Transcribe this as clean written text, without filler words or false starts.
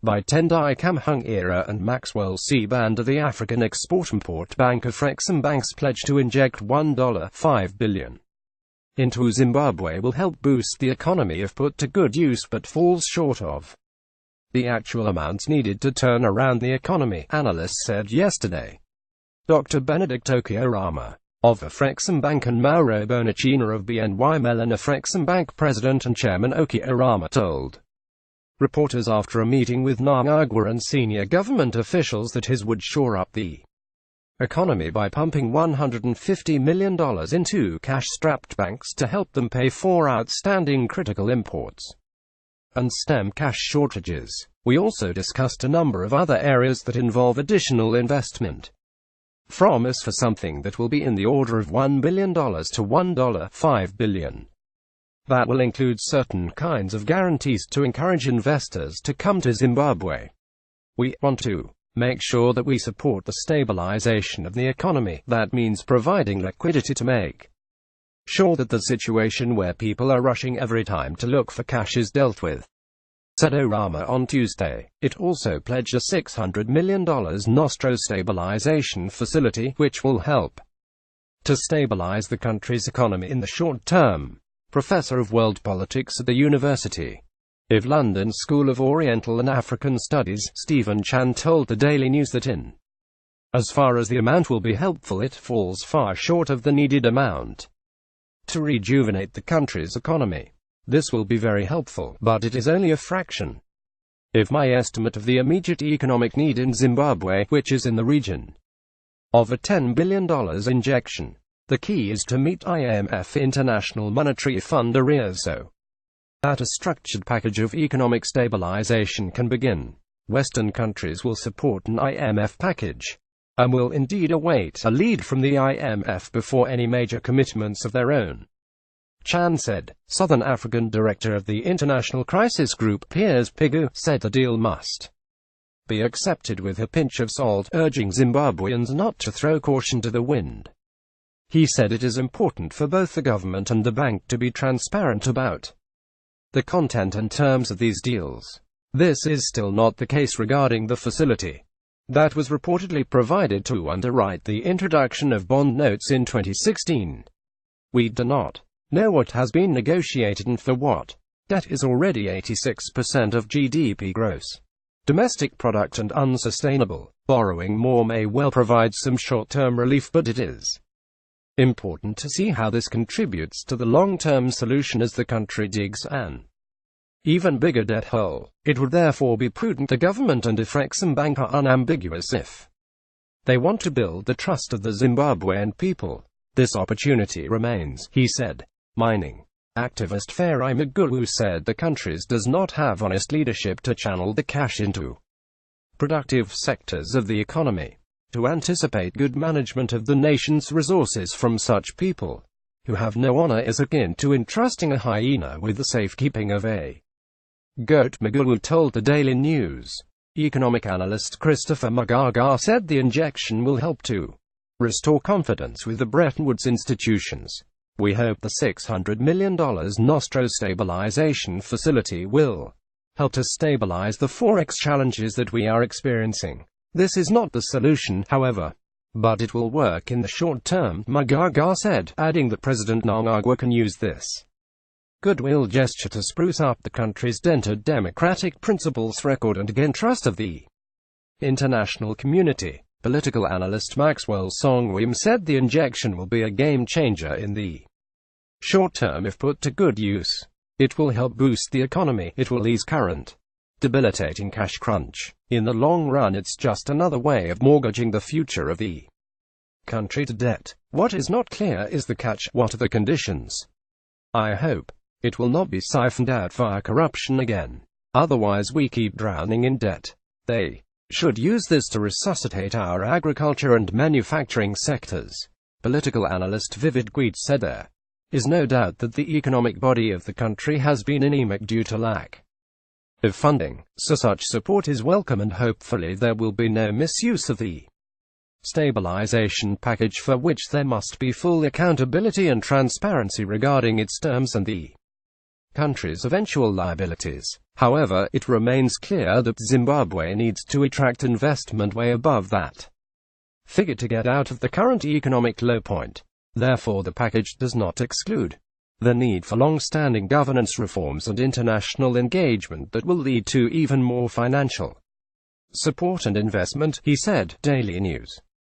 by Tendai Kamhung-era and Maxwell C. Banda. The African Export-Import Bank afrexim Bank's pledge to inject $1.5 billion into Zimbabwe will help boost the economy if put to good use, but falls short of the actual amounts needed to turn around the economy, analysts said yesterday. Dr. Benedict Okiorama of afrexim Bank and Mauro Bonacina of BNY Mellon afrexim Bank president and chairman Okiorama told reporters after a meeting with Mnangagwa and senior government officials that his would shore up the economy by pumping $150 million into cash-strapped banks to help them pay for outstanding critical imports and stem cash shortages. We also discussed a number of other areas that involve additional investment from us for something that will be in the order of $1 billion to $1.5 billion. That will include certain kinds of guarantees to encourage investors to come to Zimbabwe. We want to make sure that we support the stabilization of the economy. That means providing liquidity to make sure that the situation where people are rushing every time to look for cash is dealt with, said Orama on Tuesday. It also pledged a $600 million Nostro stabilization facility, which will help to stabilize the country's economy in the short term. Professor of World Politics at the University of London School of Oriental and African Studies, Stephen Chan told the Daily News that in as far as the amount will be helpful, it falls far short of the needed amount to rejuvenate the country's economy. This will be very helpful, but it is only a fraction of my estimate of the immediate economic need in Zimbabwe, which is in the region of a $10 billion injection. The key is to meet IMF International Monetary Fund arrears so that a structured package of economic stabilization can begin. Western countries will support an IMF package and will indeed await a lead from the IMF before any major commitments of their own, Chan said. Southern African director of the International Crisis Group, Piers Pigu, said the deal must be accepted with a pinch of salt, urging Zimbabweans not to throw caution to the wind. He said it is important for both the government and the bank to be transparent about the content and terms of these deals. This is still not the case regarding the facility that was reportedly provided to underwrite the introduction of bond notes in 2016. We do not know what has been negotiated and for what. Debt is already 86% of GDP gross domestic product and unsustainable. Borrowing more may well provide some short-term relief, but it is important to see how this contributes to the long-term solution as the country digs an even bigger debt hole. It would therefore be prudent. The government and afrexim Bank are unambiguous if they want to build the trust of the Zimbabwean people. This opportunity remains, he said. Mining activist Farai Magulu said the country does not have honest leadership to channel the cash into productive sectors of the economy. To anticipate good management of the nation's resources from such people who have no honor is akin to entrusting a hyena with the safekeeping of a goat, Magulu told the Daily News. Economic analyst Christopher Magaga said the injection will help to restore confidence with the Bretton Woods institutions. We hope the $600 million Nostro stabilization facility will help to stabilize the forex challenges that we are experiencing. This is not the solution, however, but it will work in the short term, Magaga said, adding that President Mnangagwa can use this goodwill gesture to spruce up the country's dented democratic principles record and gain trust of the international community. Political analyst Maxwell Songwim said the injection will be a game changer in the short term if put to good use. It will help boost the economy. It will ease current debilitating cash crunch. In the long run, it's just another way of mortgaging the future of the country to debt. What is not clear is the catch. What are the conditions? I hope it will not be siphoned out via corruption again. Otherwise we keep drowning in debt. They should use this to resuscitate our agriculture and manufacturing sectors. Political analyst Vivid Guit said there is no doubt that the economic body of the country has been anemic due to lack of funding, so such support is welcome and hopefully there will be no misuse of the stabilization package, for which there must be full accountability and transparency regarding its terms and the country's eventual liabilities. However, it remains clear that Zimbabwe needs to attract investment way above that figure to get out of the current economic low point. Therefore, the package does not exclude the need for long-standing governance reforms and international engagement that will lead to even more financial support and investment, he said. Daily News.